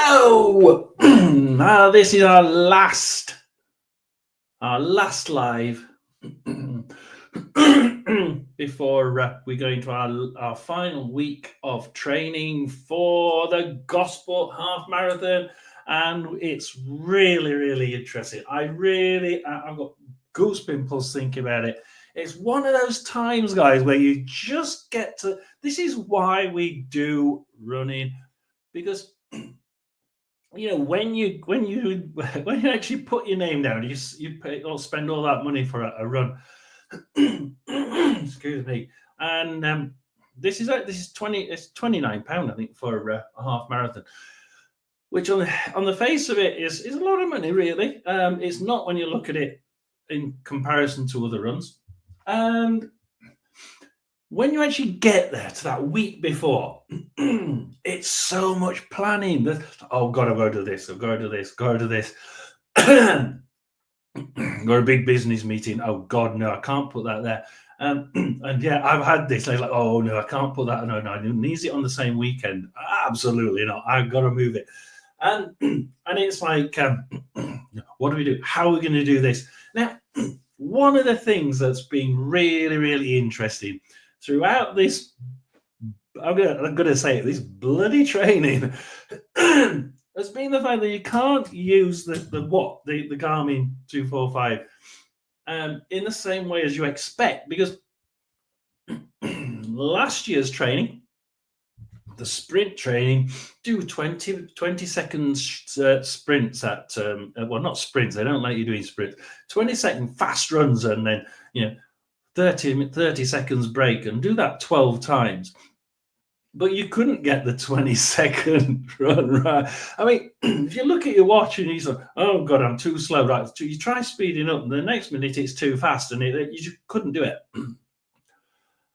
So this is our last live before we go into our final week of training for the Gosport Half Marathon, and it's really interesting. I've got goose pimples thinking about it. It's one of those times, guys, where you just get to. This is why we do running, because when you actually put your name down, you pay or spend all that money for a run. Excuse me. And this is £29, I think, for a half marathon, which on the face of it is a lot of money, really. It's not when you look at it in comparison to other runs. And when you actually get there to that week before, it's so much planning. Oh, got to go to this. I've got to do this. Got to do this. Got a big business meeting. Oh God, no, I can't put that there. And yeah, I've had this. Like, oh no, I can't put that. No, it needs it on the same weekend. Absolutely not. I've got to move it. And it's like, what do we do? How are we going to do this? Now, one of the things that's been really interesting throughout this, I'm gonna say it, this bloody training, has been the fact that you can't use the Garmin 245 in the same way as you expect, because last year's training, the sprint training, do 20 seconds sprints at well, not sprints, they don't let you do sprints, 20-second fast runs, and then 30 seconds break, and do that 12 times. But you couldn't get the 20-second run right. I mean, if you look at your watch and you say, oh God, I'm too slow, right? So you try speeding up, and the next minute it's too fast, and you just couldn't do it.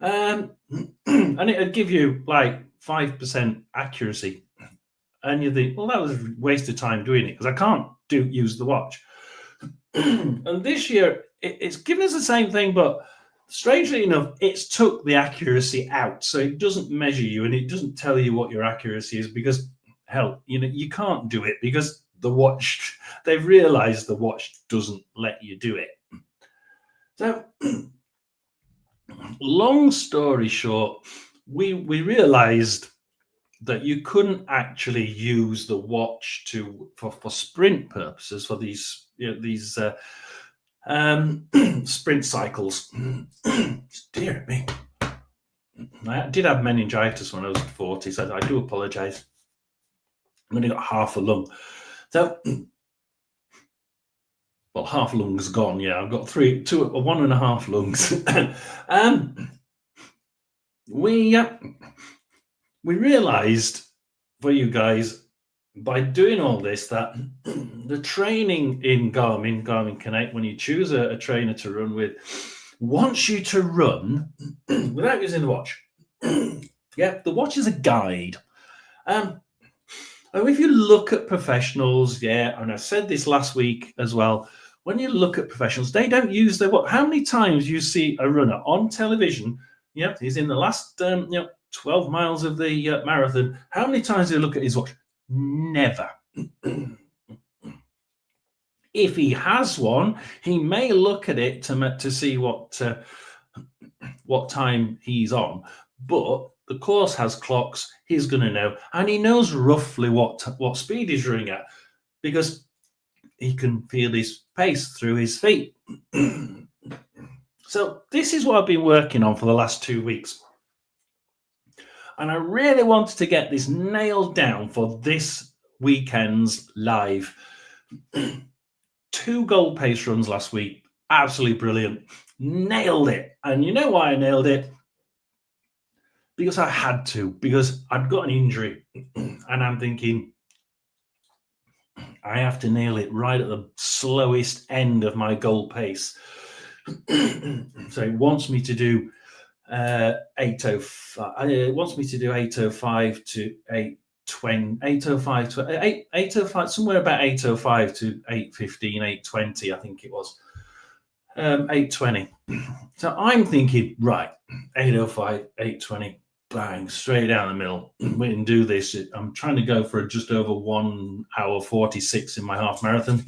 And it'd give you like 5% accuracy. And you think, well, that was a waste of time doing it, because I can't use the watch. And this year, it's given us the same thing, but strangely enough, it's took the accuracy out. So it doesn't measure you, and it doesn't tell you what your accuracy is, because, hell, you can't do it, because the watch, they've realized the watch doesn't let you do it. So long story short, we realized that you couldn't actually use the watch for sprint purposes, for these sprint cycles. Dear me, I did have meningitis when I was 40, so I do apologize. I've only got half a lung, so well, half a lung's gone. Yeah, I've got 1.5 lungs. We realized, for you guys, by doing all this, that the training in Garmin Connect, when you choose a trainer to run with, wants you to run without using the watch. Yeah, the watch is a guide. And if you look at professionals, and I said this last week as well, when you look at professionals, they don't use their watch. How many times you see a runner on television? Yeah, he's in the last 12 miles of the marathon. How many times do you look at his watch? Never. If he has one, he may look at it to see what time he's on, but the course has clocks. He's going to know, and he knows roughly what speed he's running at, because he can feel his pace through his feet. So this is what I've been working on for the last 2 weeks. And I really wanted to get this nailed down for this weekend's live. 2 goal pace runs last week. Absolutely brilliant. Nailed it. And you know why I nailed it? Because I had to. Because I'd got an injury. And I'm thinking, I have to nail it right at the slowest end of my goal pace. So it wants me to do 805. It wants me to do 805 to 820, 805 to 805, somewhere about 805 to 815, 820, I think it was. 820. So I'm thinking, right, 805, 820. bang, straight down the middle. We can do this. I'm trying to go for just over 1 hour 46 in my half marathon.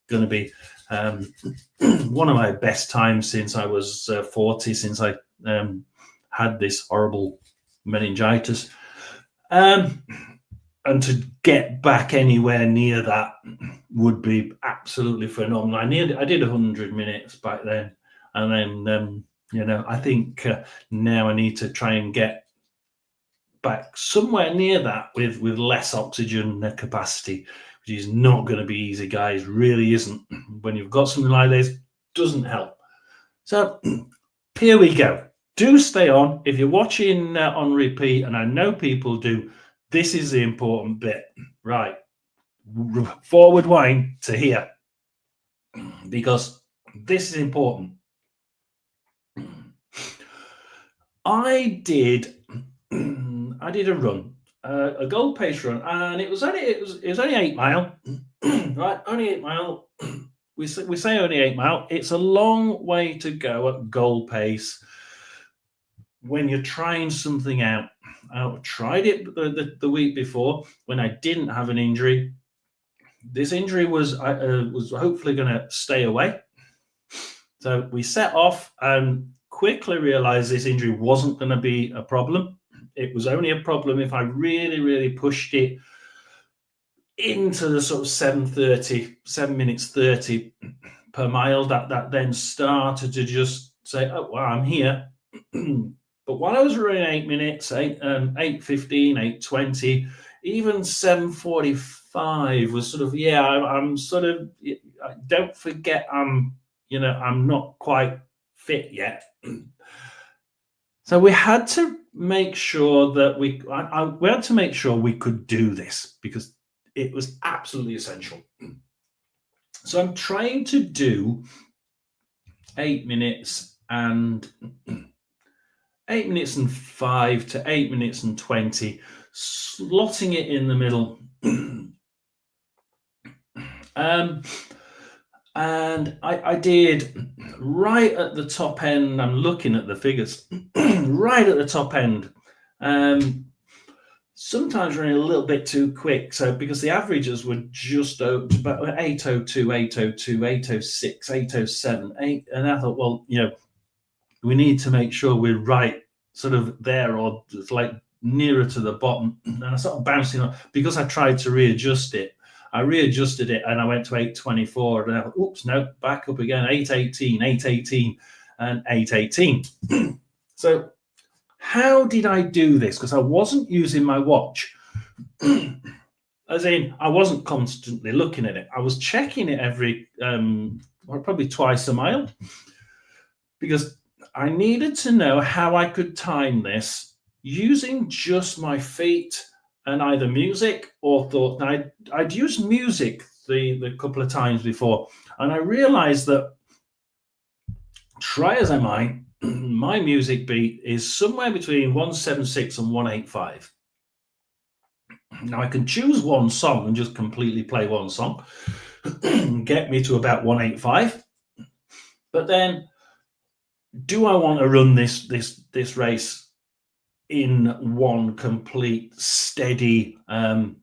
Going to be one of my best times since I was 40, since I had this horrible meningitis. And to get back anywhere near that would be absolutely phenomenal. I did 100 minutes back then, and then I think now I need to try and get back somewhere near that with less oxygen capacity, which is not going to be easy, guys. Really isn't. When you've got something like this, doesn't help. So here we go. Do stay on. If you're watching on repeat, and I know people do, this is the important bit. Right. Forward wind to here, because this is important. I did a run, a gold pace run, and it was only 8 mile, right? Only 8 mile. We say only 8 mile. It's a long way to go at gold pace when you're trying something out. I tried it the week before when I didn't have an injury. This injury was hopefully going to stay away. So we set off and quickly realized this injury wasn't going to be a problem. It was only a problem if I really, really pushed it into the sort of 7 minutes 30 per mile. That then started to just say, oh, well, I'm here. But while I was running 8 minutes, 8:15, 8:20, even 7:45 was sort of, I'm sort of, don't forget, I'm not quite fit yet. So we had to make sure that we had to make sure we could do this, because it was absolutely essential. So I'm trying to do 8 minutes and 8 minutes and 5 to 8 minutes and 20, slotting it in the middle. And I did right at the top end. I'm looking at the figures right at the top end. Sometimes running a little bit too quick. So because the averages were just about 8:02, 8:02, 8:06, 8:07, 8. And I thought, well, we need to make sure we're right sort of there, or just like nearer to the bottom. And I started bouncing on because I tried to readjust it. I readjusted it and I went to 8:24, and I thought, oops, no, back up again, 8:18, 8:18, and 8:18. So how did I do this? Because I wasn't using my watch. As in, I wasn't constantly looking at it. I was checking it every, probably twice a mile, because I needed to know how I could time this using just my feet and either music or thought. Now, I'd used music the couple of times before, and I realized that, try as I might, my music beat is somewhere between 176 and 185. Now I can choose one song and just completely play one song, get me to about 185. But then, do I want to run this race in one complete steady run?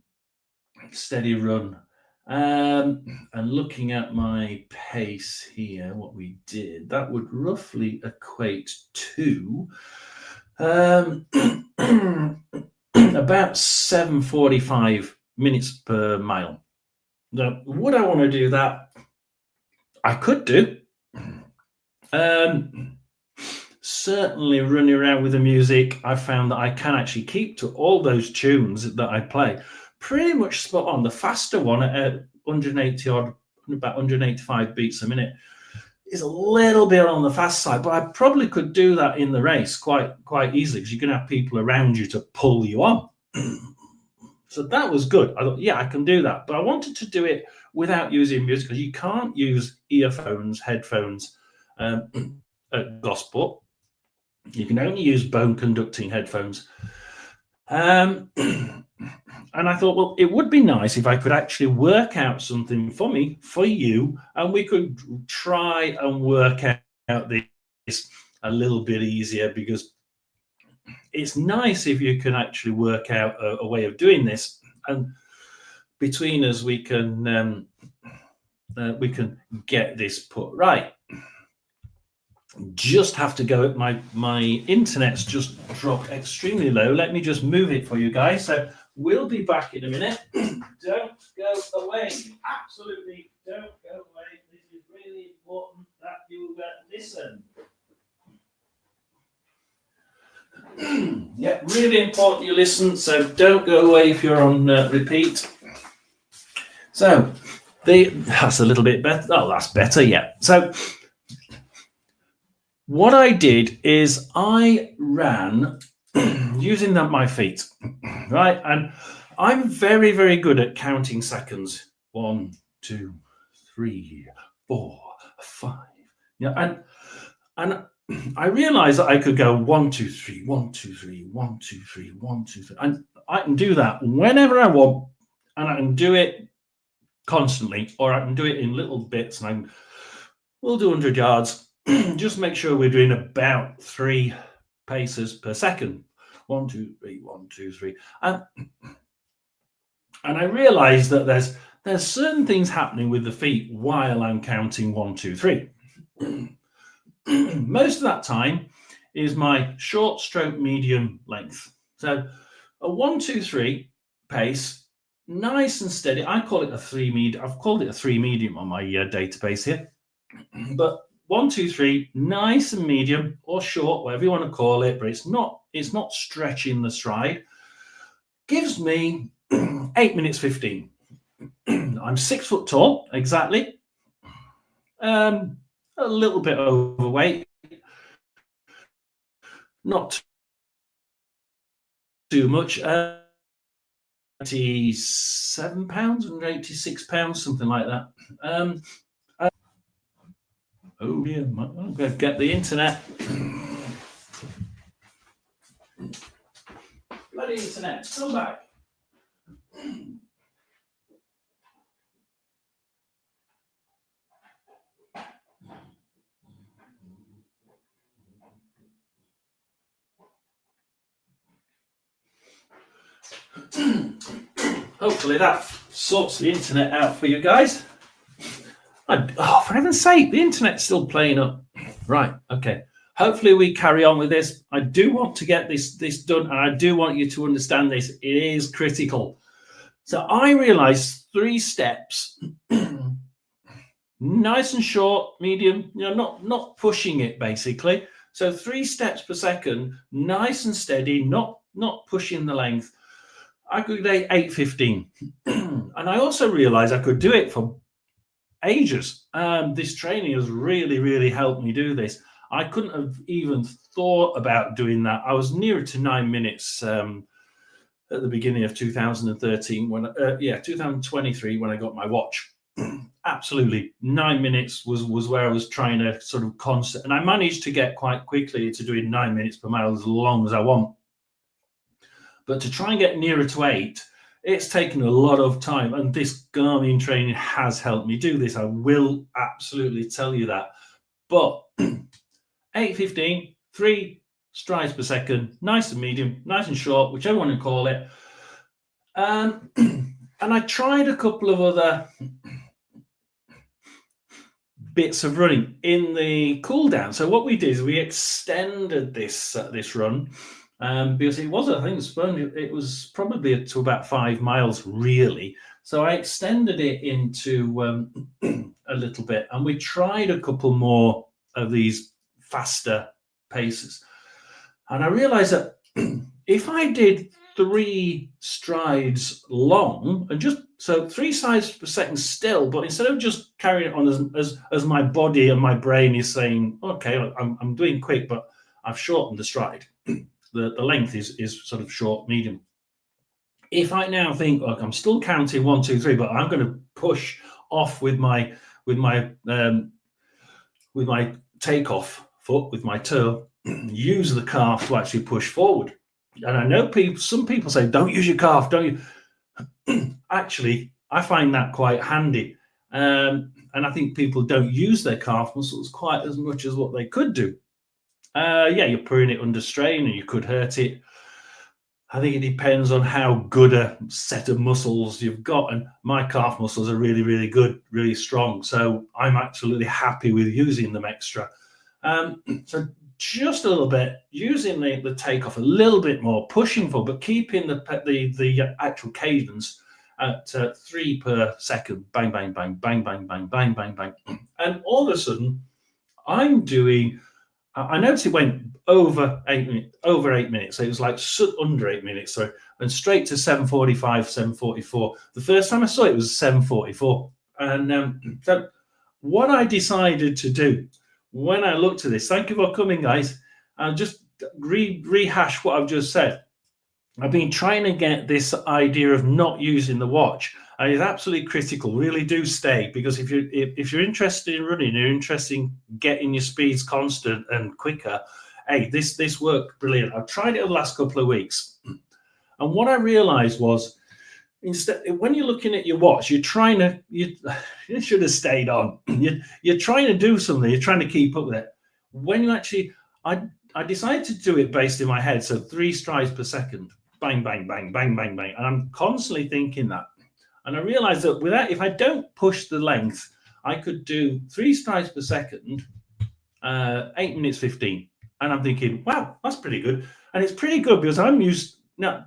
And looking at my pace here, what we did, that would roughly equate to about 7:45 minutes per mile. Now, would I want to do that? I could do. Certainly running around with the music, I found that I can actually keep to all those tunes that I play pretty much spot on. The faster one at 180 odd, about 185 beats a minute, is a little bit on the fast side, but I probably could do that in the race quite easily, because you're going to have people around you to pull you on. So that was good. I thought, yeah, I can do that. But I wanted to do it without using music, because you can't use earphones, headphones at Gosport. You can only use bone conducting headphones. And I thought, well, it would be nice if I could actually work out something for me, for you, and we could try and work out this a little bit easier, because it's nice if you can actually work out a way of doing this, and between us we can get this put right. Just have to go. My internet's just dropped extremely low. Let me just move it for you guys. So we'll be back in a minute. Don't go away. Absolutely don't go away. This is really important that you listen. Yeah, really important you listen. So don't go away if you're on repeat. So that's a little bit better. Oh, that's better. Yeah. So what I did is I ran using my feet, right? And I'm very, very good at counting seconds. 1, 2, 3, 4, 5. Yeah, and I realized that I could go 1, 2, 3, 1, 2, 3, 1, 2, 3, 1, 2, 3. And I can do that whenever I want, and I can do it constantly, or I can do it in little bits, and we'll do 100 yards. Just make sure we're doing about 3 paces per second. 1, 2, 3, 1, 2, 3. And I realize that there's certain things happening with the feet while I'm counting 1, 2, 3. Most of that time is my short stroke medium length. So a 1, 2, 3 pace, nice and steady. I call it a 3 medium. I've called it a 3 medium on my database here. But 1, 2, 3, nice and medium or short, whatever you want to call it, but it's not stretching the stride. Gives me 8 minutes 15. I'm 6 foot tall, exactly. A little bit overweight, not too much. 87 pounds and 86 pounds, something like that. Oh dear, I'm going to get the internet. Bloody internet, come back. Hopefully that sorts the internet out for you guys. For heaven's sake, the internet's still playing up. Right, okay. Hopefully we carry on with this. I do want to get this done, and I do want you to understand this. It is critical. So I realized 3 steps, nice and short, medium, not pushing it basically. So 3 steps per second, nice and steady, not pushing the length. I could do 8:15. And I also realized I could do it for ages. This training has really, really helped me do this. I couldn't have even thought about doing that. I was nearer to 9 minutes at the beginning of 2013 2023 when I got my watch. Absolutely, 9 minutes was where I was trying to sort of constant, and I managed to get quite quickly to doing 9 minutes per mile as long as I want. But to try and get nearer to 8, it's taken a lot of time, and this Garmin training has helped me do this. I will absolutely tell you that. But 8:15, 3 strides per second, nice and medium, nice and short, whichever one you call it. And I tried a couple of other bits of running in the cool down. So what we did is we extended this run. Because it was probably to about 5 miles really. So I extended it into a little bit, and we tried a couple more of these faster paces. And I realized that if I did 3 strides long, and just so 3 strides per second still, but instead of just carrying it on as my body and my brain is saying, okay, I'm doing quick, but I've shortened the stride. The length is sort of short, medium. If I now think, look, I'm still counting 1, 2, 3, but I'm going to push off with my takeoff foot, with my toe, use the calf to actually push forward. And I know some people say, don't use your calf, don't you? Actually, I find that quite handy. And I think people don't use their calf muscles quite as much as what they could do. Yeah, you're putting it under strain and you could hurt it. I think it depends on how good a set of muscles you've got. And my calf muscles are really, really good, really strong. So I'm absolutely happy with using them extra. So just a little bit, using the takeoff a little bit more, pushing for, but keeping the actual cadence at 3 per second. Bang, bang, bang, bang, bang, bang, bang, bang, bang. And all of a sudden, I'm doing. I noticed it went over 8 minutes. Over 8 minutes. So it was like under 8 minutes. So and straight to 7:45, 7:44. The first time I saw it was 7:44. And so what I decided to do when I looked at this, thank you for coming, guys. I'll just rehash what I've just said. I've been trying to get this idea of not using the watch. And it's absolutely critical. Really do stay, because if you're interested in running, you're interested in getting your speeds constant and quicker. Hey, this worked brilliant. I've tried it over the last couple of weeks, and what I realized was, instead, when you're looking at your watch, you should have stayed on. You're trying to do something. You're trying to keep up with it. When you actually, I decided to do it based in my head. So 3 strides per second, bang, bang, bang, bang, bang, bang, and I'm constantly thinking that. And I realized that if I don't push the length, I could do 3 strides per second, 8 minutes 15. And I'm thinking, wow, that's pretty good. And it's pretty good because I'm used now.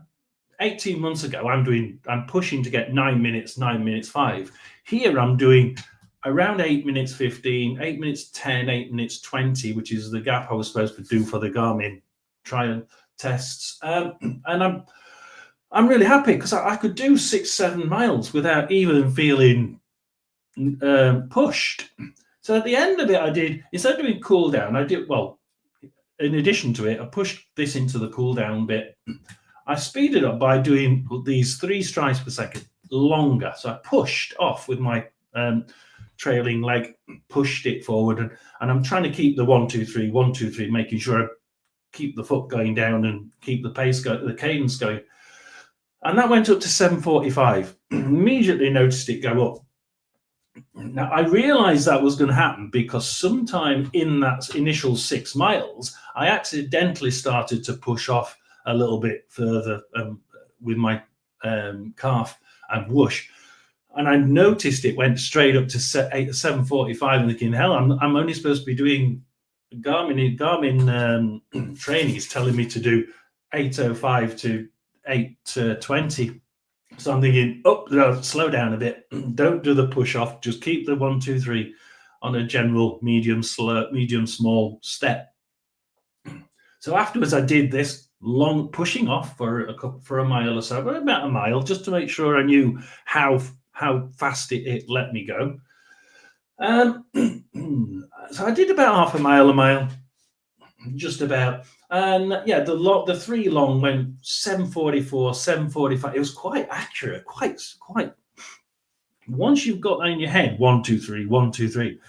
18 months ago, I'm pushing to get 9 minutes, 9 minutes 5. Here I'm doing around 8 minutes 15, 8 minutes 10, 8 minutes 20, which is the gap I was supposed to do for the Garmin trial tests. And I'm really happy because I could do 6-7 miles without even feeling pushed. So at the end of it, instead of doing cool down, in addition to it, I pushed this into the cool down bit. I speeded up by doing these 3 strides per second longer. So I pushed off with my trailing leg, pushed it forward, and I'm trying to keep the 1, 2, 3, 1, 2, 3, making sure I keep the foot going down and keep the pace going, the cadence going. And that went up to 7:45. Immediately noticed it go up. Now, I realized that was going to happen because sometime in that initial 6 miles, I accidentally started to push off a little bit further with my calf and whoosh. And I noticed it went straight up to 7:45 and thinking, hell, I'm only supposed to be doing Garmin training is telling me to do 8:05 to 8:20. So I'm thinking, no, slow down a bit. Don't do the push off. Just keep the 1, 2, 3 on a general medium, small step. So afterwards, I did this long pushing off for a mile or so, about a mile, just to make sure I knew how fast it let me go. So I did about half a mile, just about. And yeah, the 3 long went 7:44, 7:45. It was quite accurate, quite. Once you've got that in your head, 1, 2, 3, 1, 2, 3,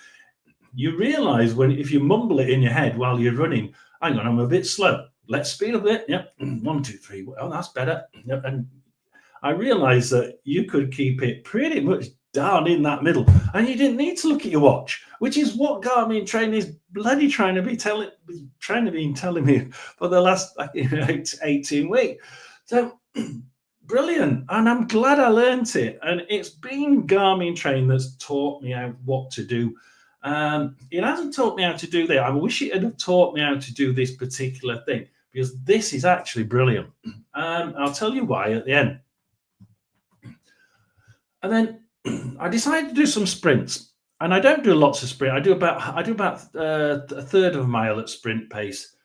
you realize if you mumble it in your head while you're running, hang on, I'm a bit slow. Let's speed up a bit. Yep. 1, 2, 3. Oh, that's better. Yep. And I realized that you could keep it pretty much down in that middle, and you didn't need to look at your watch, which is what Garmin training is bloody trying to be telling me for the last 18 weeks. So brilliant, and I'm glad I learned it. And it's been Garmin training that's taught me what to do. It hasn't taught me how to do that. I wish it had taught me how to do this particular thing, because this is actually brilliant. I'll tell you why at the end. And then I decided to do some sprints, and I don't do lots of sprint. I do about a third of a mile at sprint pace.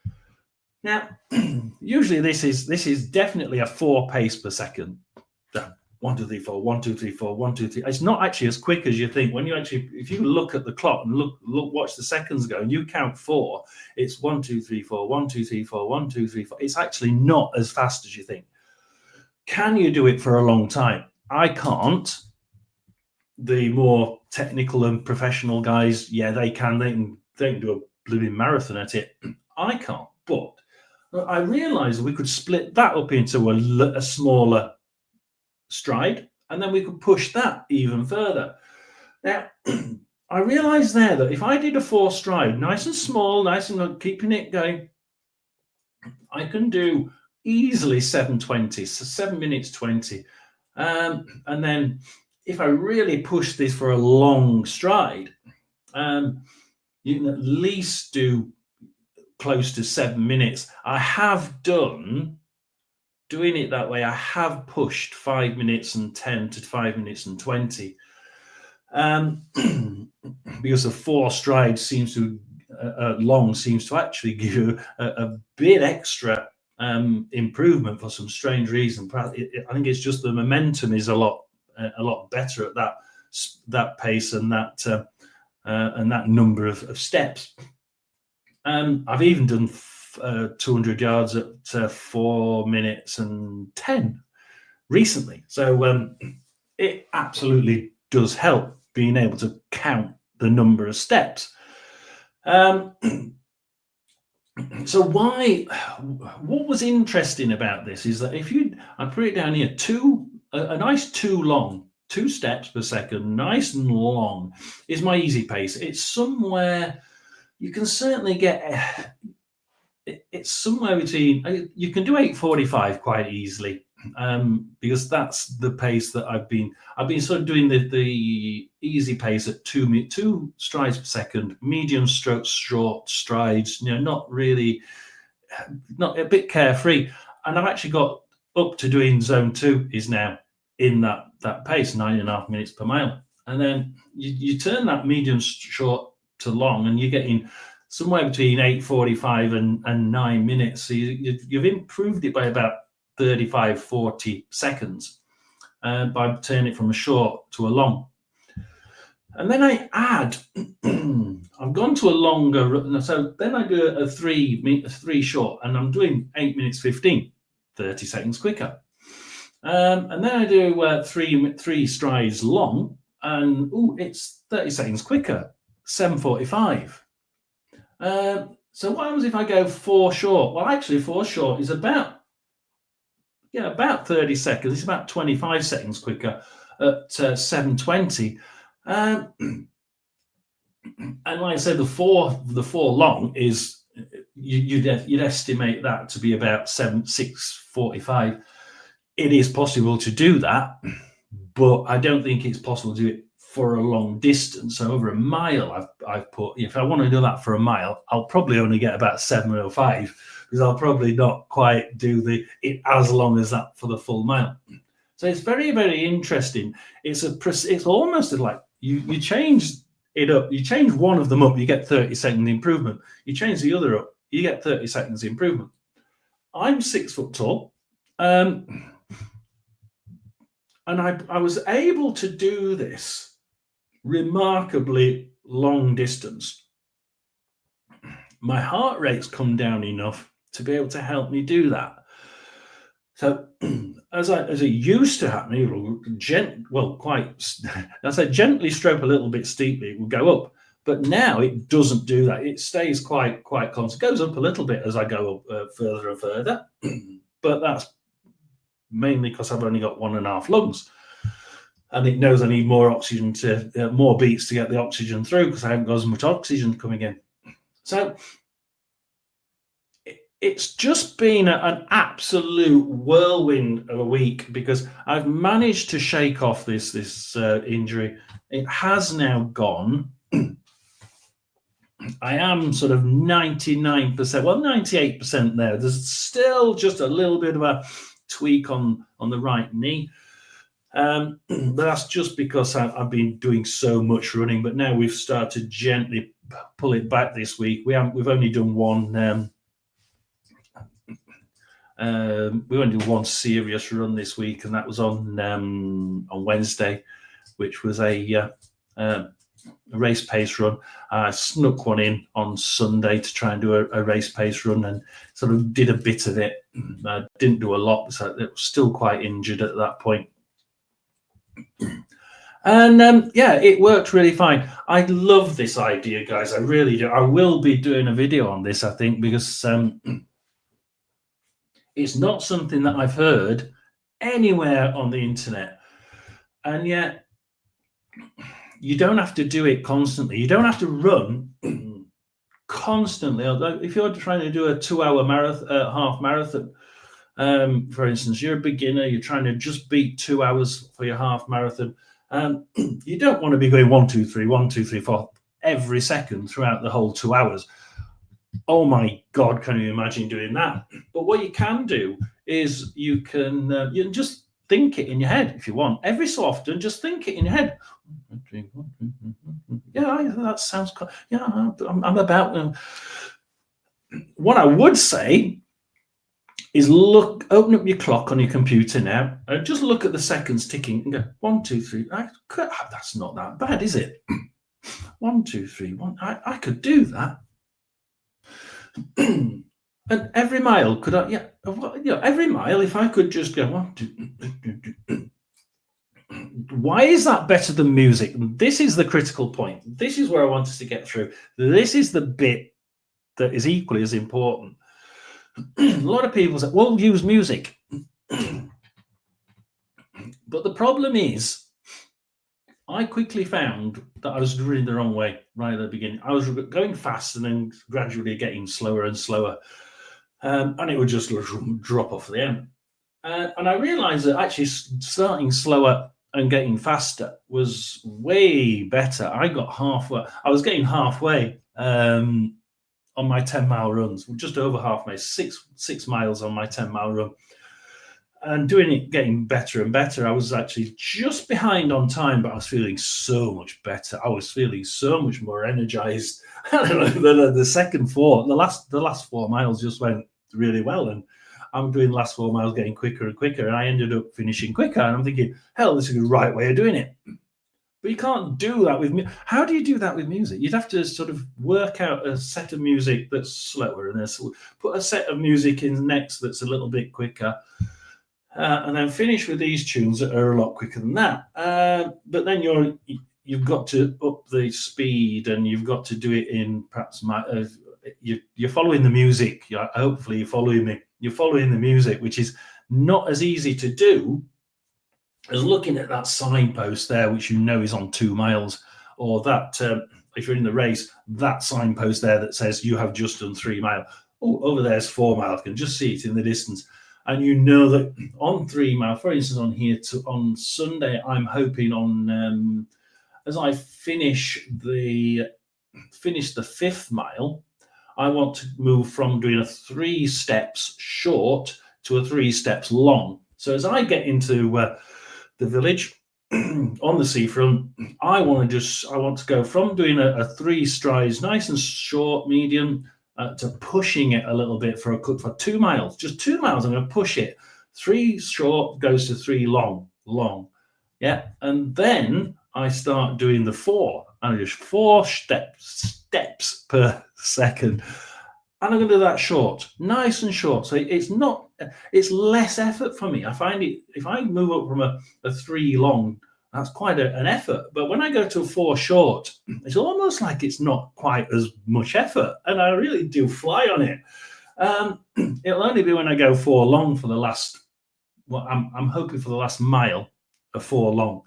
Now, usually this is definitely a 4 pace per second. 1, 2, 3, 4, 1, 2, 3, 4, 1, 2, 3. It's not actually as quick as you think. When you actually, if you look at the clock and watch the seconds go, and you count 4, it's 1, 2, 3, 4, 1, 2, 3, 4, 1, 2, 3, 4. It's actually not as fast as you think. Can you do it for a long time? I can't. The more technical and professional guys, yeah, they can. They can do a blooming marathon at it. I can't. But I realized we could split that up into a smaller stride, and then we could push that even further. Now, I realized there that if I did a 4 stride, nice and small, nice and keeping it going, I can do easily 7:20, so 7 minutes 20. And then if I really push this for a long stride, you can at least do close to 7 minutes. I have doing it that way. I have pushed 5 minutes and 10 to 5 minutes and 20. Because the 4 strides seems to long seems to actually give you a bit extra improvement for some strange reason. I think it's just the momentum is a lot better at that pace and that number of steps. I've even done 200 yards at 4 minutes and 10 recently. So it absolutely does help being able to count the number of steps. So what was interesting about this is that I put it down here, a nice 2 steps per second, nice and long, is my easy pace. It's somewhere you can certainly get. It's somewhere between. You can do 8:45 quite easily, because that's the pace that I've been sort of doing the easy pace at 2 strides per second, medium strokes, short strides, not a bit carefree. And I've actually got up to doing zone 2 is now in that pace, 9.5 minutes per mile. And then you turn that medium short to long and you're getting somewhere between 8:45 and 9 minutes. So you've improved it by about 35-40 seconds by turning it from a short to a long. And then I add, I've gone to a longer, so then I do a three short, and I'm doing 8 minutes 15, 30 seconds quicker. And then I do three strides long, and it's 30 seconds quicker, 7:45. So what happens if I go 4 short? Well, actually, 4 short is about 30 seconds. It's about 25 seconds quicker at 7:20. And like I said, the four long is you'd estimate that to be about 6:45. It is possible to do that, but I don't think it's possible to do it for a long distance. So over a mile, I've put, if I want to do that for a mile, I'll probably only get about 7:05, because I'll probably not quite do it as long as that for the full mile. So it's very, very interesting. It's almost like you change it up. You change one of them up, you get 30-second improvement. You change the other up, you get 30 seconds improvement. I'm 6 foot tall. And I was able to do this remarkably long distance. My heart rate's come down enough to be able to help me do that. So as it used to happen, it will gently stroke a little bit steeply, it will go up. But now it doesn't do that. It stays quite constant. It goes up a little bit as I go up further and further, but that's mainly because I've only got 1.5 lungs, and it knows I need more oxygen more beats to get the oxygen through, because I haven't got as much oxygen coming in. So it's just been an absolute whirlwind of a week, because I've managed to shake off this injury. It has now gone. I am sort of 99%, 98% there. There's still just a little bit of a tweak on the right knee. But that's just because I've been doing so much running. But now we've started to gently pull it back this week. We've only done one. We only did one serious run this week, and that was on Wednesday, which was a race pace run. I snuck one in on Sunday to try and do a race pace run, and sort of did a bit of it. I didn't do a lot, so it was still quite injured at that point. And it worked really fine. I love this idea, guys. I really do. I will be doing a video on this, I think, because it's not something that I've heard anywhere on the internet. And yet you don't have to do it constantly. You don't have to run constantly. Although if you're trying to do a 2-hour marathon, half marathon, for instance, you're a beginner, you're trying to just beat 2 hours for your half marathon. You don't want to be going 1, 2, 3, 1, 2, 3, 4 every second throughout the whole 2 hours. Oh my God, can you imagine doing that? But what you can do is you can just think it in your head if you want. Every so often, just think it in your head. Yeah, that sounds cool. Yeah, I'm about. What I would say is open up your clock on your computer now, and just look at the seconds ticking and go 1, 2, 3. That's not that bad, is it? 1, 2, 3, 1. I could do that. And every mile, could I? Yeah, every mile, if I could just go 1, 2. Why is that better than music? This is the critical point. This is where I want us to get through. This is the bit that is equally as important. A lot of people say, well, use music. But the problem is, I quickly found that I was doing it the wrong way right at the beginning. I was going fast and then gradually getting slower and slower. And it would just drop off the end. And I realized that actually starting slower and getting faster was way better. I got halfway. I was getting halfway on my 10-mile runs, just over halfway, 6 miles on my 10-mile run. And getting better and better. I was actually just behind on time, but I was feeling so much better. I was feeling so much more energized. The second 4, the last 4 miles just went really well. And I'm doing the last 4 miles getting quicker and quicker. And I ended up finishing quicker. And I'm thinking, hell, this is the right way of doing it. But you can't do that with me. How do you do that with music? You'd have to sort of work out a set of music that's slower and then put a set of music in next that's a little bit quicker. And then finish with these tunes that are a lot quicker than that. But then you've got to up the speed, and you've got to do it in perhaps you're following the music. Hopefully you're following me. You're following the music, which is not as easy to do as looking at that signpost there, which you know is on 2 miles, or that if you're in the race, that signpost there that says you have just done 3 miles. Oh, over there's 4 miles. You can just see it in the distance. And you know that on 3 miles, for instance, on Sunday, I'm hoping on as I finish the 5th mile, I want to move from doing a 3 steps short to a 3 steps long. So as I get into the village on the seafront, I want to go from doing a 3 strides, nice and short, medium, to pushing it a little bit for 2 miles. Just 2 miles, I'm going to push it. 3 short goes to 3 long. Yeah. And then I start doing the 4. And just 4 steps per second. And I'm going to do that short, nice and short. So it's less effort for me. I find it, if I move up from a 3 long, that's quite an effort. But when I go to a 4 short, it's almost like it's not quite as much effort. And I really do fly on it. It'll only be when I go 4 long for the last, I'm hoping for the last mile of 4 long.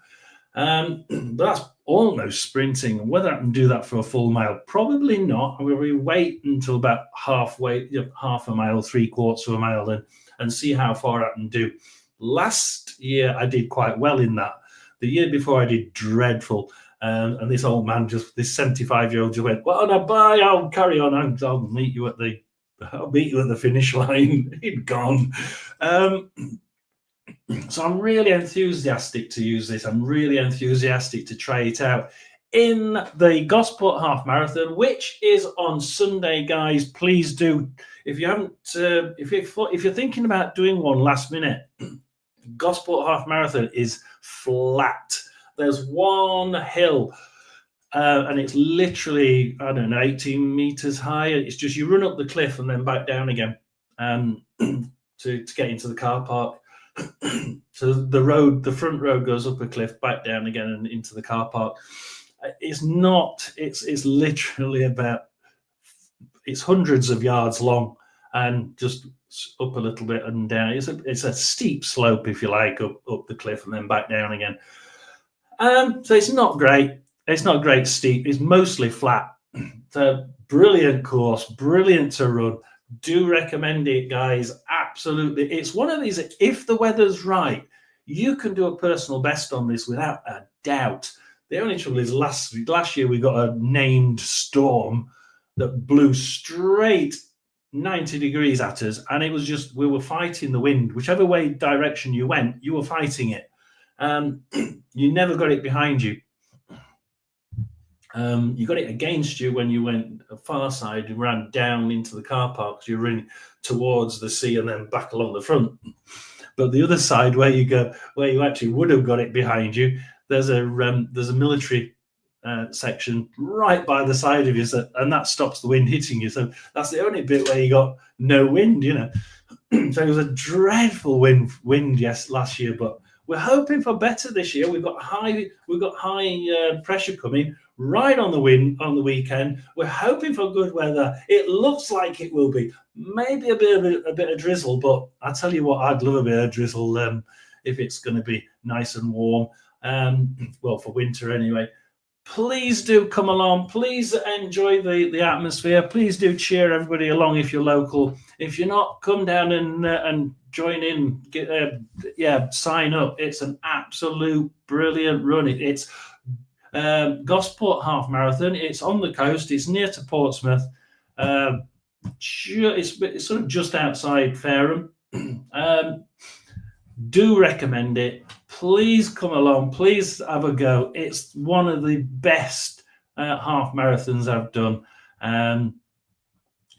But that's almost sprinting. And whether I can do that for a full mile, probably not. I will wait until about halfway, half a mile, 3/4 of a mile, and see how far I can do. Last year, I did quite well in that. The year before, I did dreadful. And this old man, this 75-year-old, just went, well, no, bye, I'll carry on. I'll meet you at the finish line. He'd gone. So I'm really enthusiastic to use this. I'm really enthusiastic to try it out in the Gosport Half Marathon, which is on Sunday, guys. Please do. If you haven't, if you're thinking about doing one last minute, Gosport Half Marathon is flat. There's one hill, and it's literally, 18 meters high. It's just you run up the cliff and then back down again to get into the car park. So the front road goes up a cliff, back down again, and into the car park. It's literally it's hundreds of yards long and just up a little bit and down. It's a steep slope, if you like, up the cliff and then back down again. So it's not great. It's not great steep. It's mostly flat. So brilliant course, brilliant to run. Do recommend it, guys. Absolutely. It's one of these, if the weather's right, you can do a personal best on this without a doubt. The only trouble is last year we got a named storm that blew straight 90 degrees at us, and it was just, we were fighting the wind. Whichever way direction you went, you were fighting it. You never got it behind you. You got it against you when you went far side, you ran down into the car parks, you're running towards the sea and then back along the front. But the other side, where you actually would have got it behind you, there's a military section right by the side of you, and that stops the wind hitting you. So that's the only bit where you got no wind, you know. So it was a dreadful wind last year, but we're hoping for better this year. We've got high pressure coming right on the weekend. We're hoping for good weather. It looks like it will be. Maybe a bit of drizzle, but I tell you what, I'd love a bit of drizzle if it's going to be nice and warm. Well, for winter anyway. Please do come along. Please enjoy the atmosphere. Please do cheer everybody along if you're local. If you're not, come down and join in. Sign up. It's an absolute brilliant run. It's Gosport Half Marathon. It's on the coast. It's near to Portsmouth. It's sort of just outside Fareham. Do recommend it. Please come along. Please have a go. It's one of the best half marathons I've done. And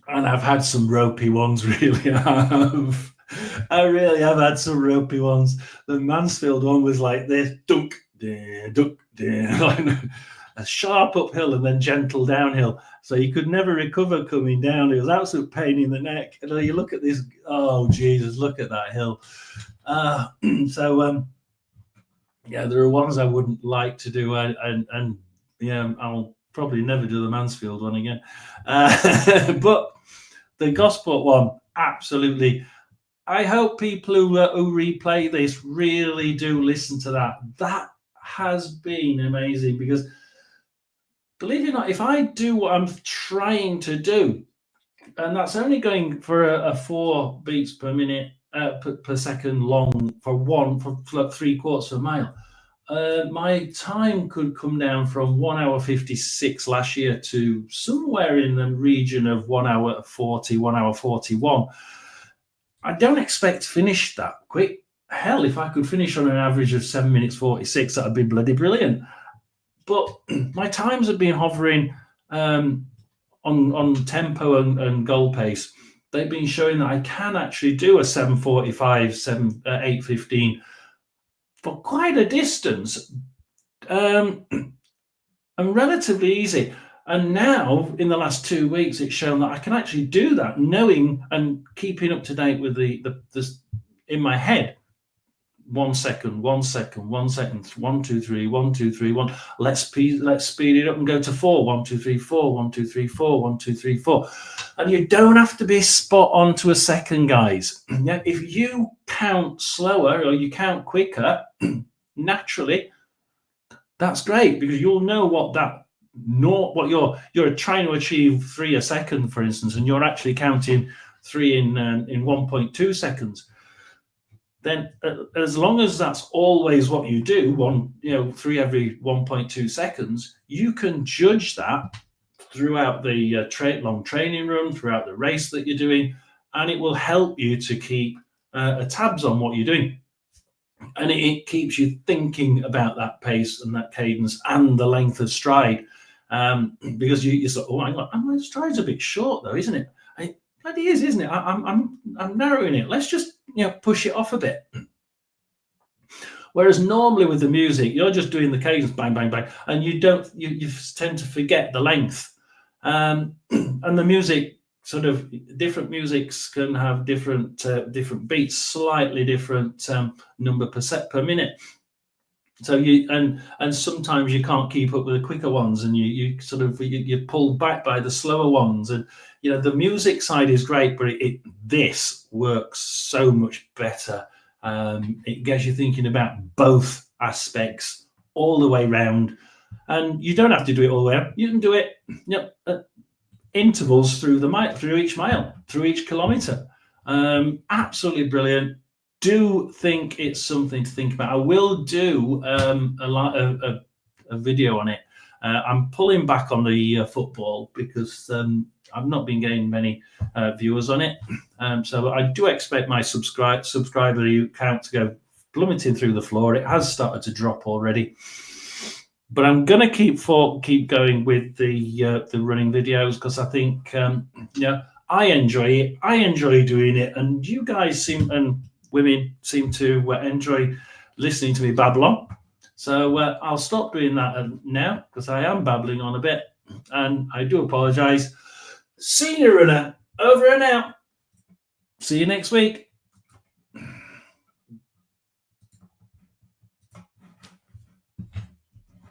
I've had some ropey ones, really. I really have had some ropey ones. The Mansfield one was like this, dunk, like a sharp uphill and then gentle downhill. So you could never recover coming down. It was absolute pain in the neck. And you look at this, oh, Jesus, look at that hill. There are ones I wouldn't like to do. I'll probably never do the Mansfield one again. But the Gosport one, absolutely. I hope people who replay this really do listen to that. That has been amazing, because believe it or not, if I do what I'm trying to do, and that's only going for a 4 beats per minute per second long for 3/4 of a mile, my time could come down from 1 hour 56 last year to somewhere in the region of 1 hour 40, 1 hour 41. I don't expect to finish that quick. Hell, if I could finish on an average of 7 minutes 46, that would be bloody brilliant. But my times have been hovering on tempo and goal pace. They've been showing that I can actually do a 7:45, 8:15 for quite a distance, and relatively easy. And now, in the last 2 weeks, it's shown that I can actually do that, knowing and keeping up to date with the in my head. 1 second, 1 second, 1 second, 1, 2, 3, 1, 2, 3, 1. Let's speed it up and go to 4. 1, 2, 3, 4. 1, 2, 3, 4. 1, 2, 3, 4. And you don't have to be spot on to a second, guys. Yeah, if you count slower or you count quicker, naturally, that's great, because you'll know what you're trying to achieve 3 a second, for instance, and you're actually counting 3 in 1.2 seconds. Then as long as that's always what you do, 3 every 1.2 seconds, you can judge that throughout the long training run, throughout the race that you're doing, and it will help you to keep tabs on what you're doing. And it keeps you thinking about that pace and that cadence and the length of stride, because you sort of, oh, hang on, my stride's a bit short though, isn't it? It bloody is, isn't it? I'm narrowing it. Let's just push it off a bit. Whereas normally with the music, you're just doing the cadence, bang, bang, bang, and you tend to forget the length. And the music, sort of different musics can have different beats, slightly different number per minute. So and sometimes you can't keep up with the quicker ones, and you sort of you're pulled back by the slower ones. And the music side is great, but this works so much better. It gets you thinking about both aspects all the way round, and you don't have to do it all the way up. You can do it intervals through each mile, through each kilometre. Absolutely brilliant. Do think it's something to think about. I will do a video on it. I'm pulling back on the football because I've not been getting many viewers on it. So I do expect my subscriber count to go plummeting through the floor. It has started to drop already. But I'm going to keep going with the running videos because I think I enjoy it. I enjoy doing it, and you guys and women seem to enjoy listening to me babble on. So I'll stop doing that now because I am babbling on a bit, and I do apologise. Senior runner, over and out. See you next week.